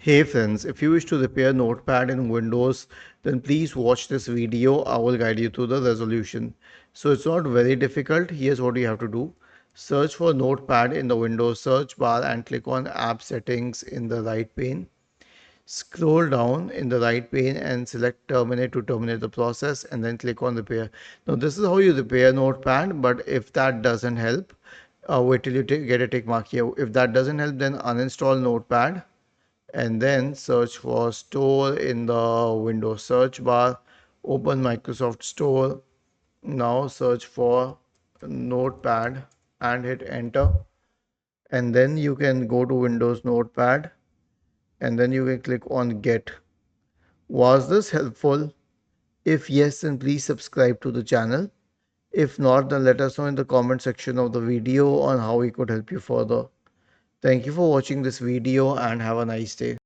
Hey friends, if you wish to repair Notepad in Windows, then please watch this video. I will guide you through the resolution. So it's not very difficult. Here's what you have to do. Search for Notepad in the Windows search bar and click on App Settings in the right pane. Scroll down in the right pane and select Terminate to terminate the process and then click on Repair. Now this is how you repair Notepad, but if that doesn't help, wait till you get a tick mark here. If that doesn't help, then uninstall Notepad and then search for Store in the Windows search bar. Open Microsoft Store. Now search for Notepad and hit enter. And then you can go to Windows Notepad and then you can click on Get. Was this helpful? If yes, then please subscribe to the channel. If not, then let us know in the comment section of the video on how we could help you further. Thank you for watching this video and have a nice day.